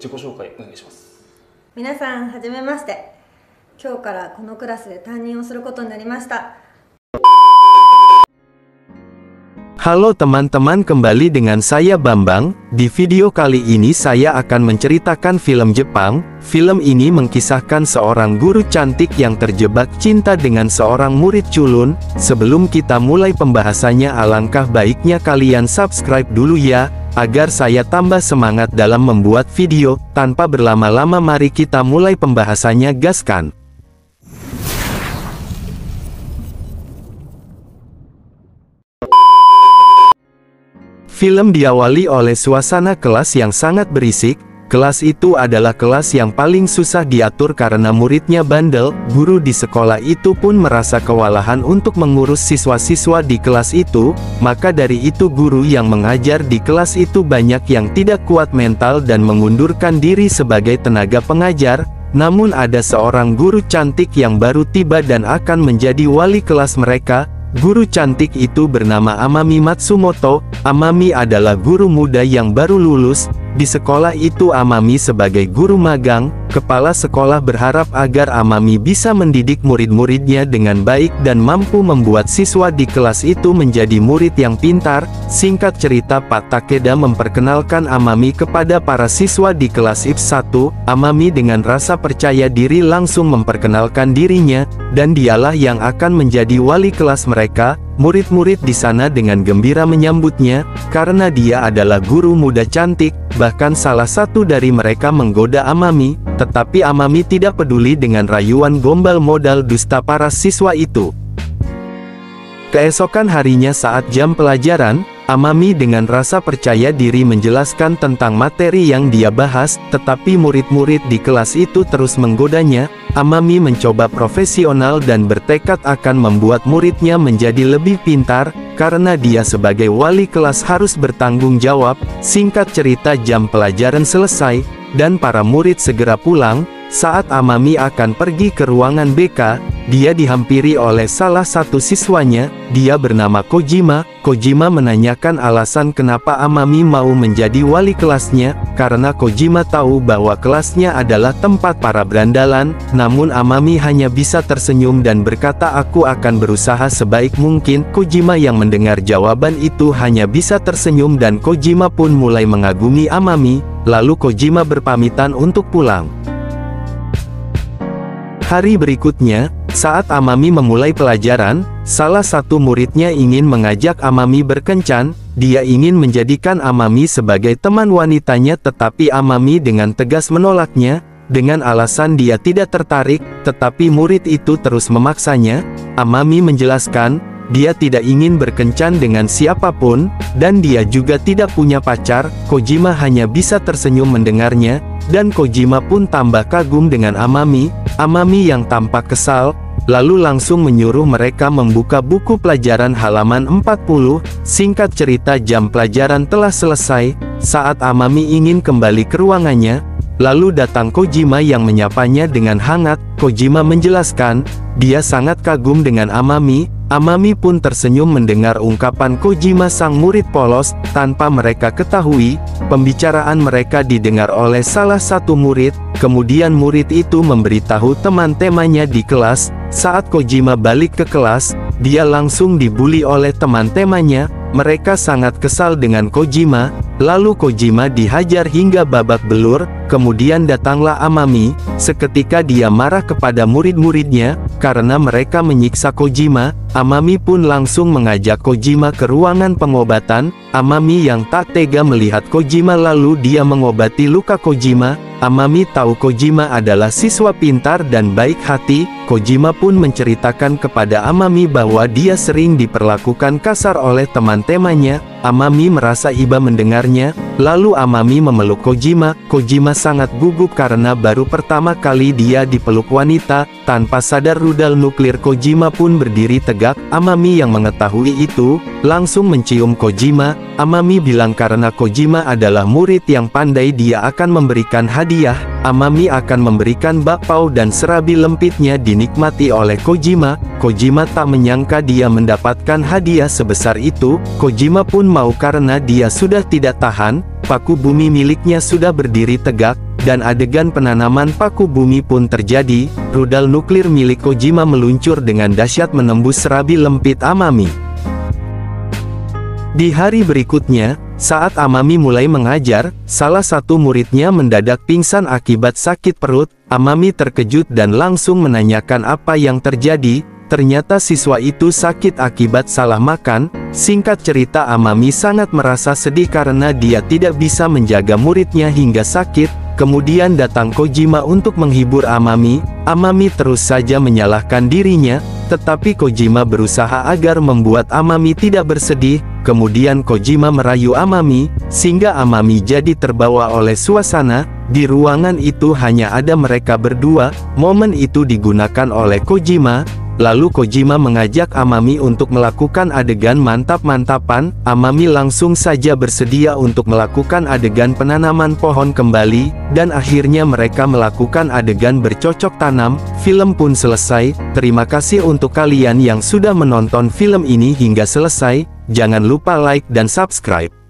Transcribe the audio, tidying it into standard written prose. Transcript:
自己紹介お願いします。皆さんはじめまして。今日からこのクラスで担任をすることになりました。Halo teman-teman, kembali dengan saya Bambang. Di video kali ini saya akan menceritakan film Jepang. Film ini mengisahkan seorang guru cantik yang terjebak cinta dengan seorang murid culun. Sebelum kita mulai pembahasannya, alangkah baiknya kalian subscribe dulu ya, agar saya tambah semangat dalam membuat video. Tanpa berlama-lama mari kita mulai pembahasannya, gaskan. Film diawali oleh suasana kelas yang sangat berisik. Kelas itu adalah kelas yang paling susah diatur karena muridnya bandel. Guru di sekolah itu pun merasa kewalahan untuk mengurus siswa-siswa di kelas itu. Maka dari itu guru yang mengajar di kelas itu banyak yang tidak kuat mental dan mengundurkan diri sebagai tenaga pengajar. Namun ada seorang guru cantik yang baru tiba dan akan menjadi wali kelas mereka. Guru cantik itu bernama Amami Matsumoto. Amami adalah guru muda yang baru lulus. Di sekolah itu Amami sebagai guru magang. Kepala sekolah berharap agar Amami bisa mendidik murid-muridnya dengan baik dan mampu membuat siswa di kelas itu menjadi murid yang pintar. Singkat cerita, Pak Takeda memperkenalkan Amami kepada para siswa di kelas IPS 1. Amami dengan rasa percaya diri langsung memperkenalkan dirinya, dan dialah yang akan menjadi wali kelas mereka. Murid-murid di sana dengan gembira menyambutnya, karena dia adalah guru muda cantik. Bahkan salah satu dari mereka menggoda Amami, tetapi Amami tidak peduli dengan rayuan gombal modal dusta para siswa itu. Keesokan harinya saat jam pelajaran, Amami dengan rasa percaya diri menjelaskan tentang materi yang dia bahas, tetapi murid-murid di kelas itu terus menggodanya. Amami mencoba profesional dan bertekad akan membuat muridnya menjadi lebih pintar, karena dia sebagai wali kelas harus bertanggung jawab. Singkat cerita, jam pelajaran selesai, dan para murid segera pulang. Saat Amami akan pergi ke ruangan BK, dia dihampiri oleh salah satu siswanya. Dia bernama Kojima. Kojima menanyakan alasan kenapa Amami mau menjadi wali kelasnya, karena Kojima tahu bahwa kelasnya adalah tempat para berandalan. Namun Amami hanya bisa tersenyum dan berkata, "Aku akan berusaha sebaik mungkin." Kojima yang mendengar jawaban itu hanya bisa tersenyum, dan Kojima pun mulai mengagumi Amami. Lalu Kojima berpamitan untuk pulang. Hari berikutnya, saat Amami memulai pelajaran, salah satu muridnya ingin mengajak Amami berkencan. Dia ingin menjadikan Amami sebagai teman wanitanya, tetapi Amami dengan tegas menolaknya, dengan alasan dia tidak tertarik, tetapi murid itu terus memaksanya. Amami menjelaskan, dia tidak ingin berkencan dengan siapapun, dan dia juga tidak punya pacar. Kojima hanya bisa tersenyum mendengarnya, dan Kojima pun tambah kagum dengan Amami. Amami yang tampak kesal, lalu langsung menyuruh mereka membuka buku pelajaran halaman 40. Singkat cerita, jam pelajaran telah selesai. Saat Amami ingin kembali ke ruangannya, lalu datang Kojima yang menyapanya dengan hangat. Kojima menjelaskan, dia sangat kagum dengan Amami. Amami pun tersenyum mendengar ungkapan Kojima sang murid polos. Tanpa mereka ketahui, pembicaraan mereka didengar oleh salah satu murid. Kemudian murid itu memberitahu teman-temannya di kelas. Saat Kojima balik ke kelas, dia langsung dibully oleh teman-temannya. Mereka sangat kesal dengan Kojima. Lalu Kojima dihajar hingga babak belur. Kemudian datanglah Amami. Seketika dia marah kepada murid-muridnya, karena mereka menyiksa Kojima. Amami pun langsung mengajak Kojima ke ruangan pengobatan. Amami yang tak tega melihat Kojima, lalu dia mengobati luka Kojima. Amami tahu Kojima adalah siswa pintar dan baik hati. Kojima pun menceritakan kepada Amami bahwa dia sering diperlakukan kasar oleh teman-temannya. Amami merasa iba mendengarnya. Lalu Amami memeluk Kojima. Kojima sangat gugup karena baru pertama kali dia dipeluk wanita. Tanpa sadar rudal nuklir Kojima pun berdiri tegak. Amami yang mengetahui itu, langsung mencium Kojima. Amami bilang karena Kojima adalah murid yang pandai, dia akan memberikan hadiah. Amami akan memberikan bakpao dan serabi lempitnya dinikmati oleh Kojima. Kojima tak menyangka dia mendapatkan hadiah sebesar itu. Kojima pun mau karena dia sudah tidak tahan. Paku bumi miliknya sudah berdiri tegak, dan adegan penanaman paku bumi pun terjadi. Rudal nuklir milik Kojima meluncur dengan dahsyat menembus serabi lempit Amami. Di hari berikutnya, saat Amami mulai mengajar, salah satu muridnya mendadak pingsan akibat sakit perut. Amami terkejut dan langsung menanyakan apa yang terjadi. Ternyata siswa itu sakit akibat salah makan. Singkat cerita, Amami sangat merasa sedih karena dia tidak bisa menjaga muridnya hingga sakit. Kemudian datang Kojima untuk menghibur Amami. Amami terus saja menyalahkan dirinya, tetapi Kojima berusaha agar membuat Amami tidak bersedih. Kemudian Kojima merayu Amami, sehingga Amami jadi terbawa oleh suasana. Di ruangan itu hanya ada mereka berdua. Momen itu digunakan oleh Kojima. Lalu Kojima mengajak Amami untuk melakukan adegan mantap-mantapan. Amami langsung saja bersedia untuk melakukan adegan penanaman pohon kembali, dan akhirnya mereka melakukan adegan bercocok tanam. Film pun selesai. Terima kasih untuk kalian yang sudah menonton film ini hingga selesai. Jangan lupa like dan subscribe.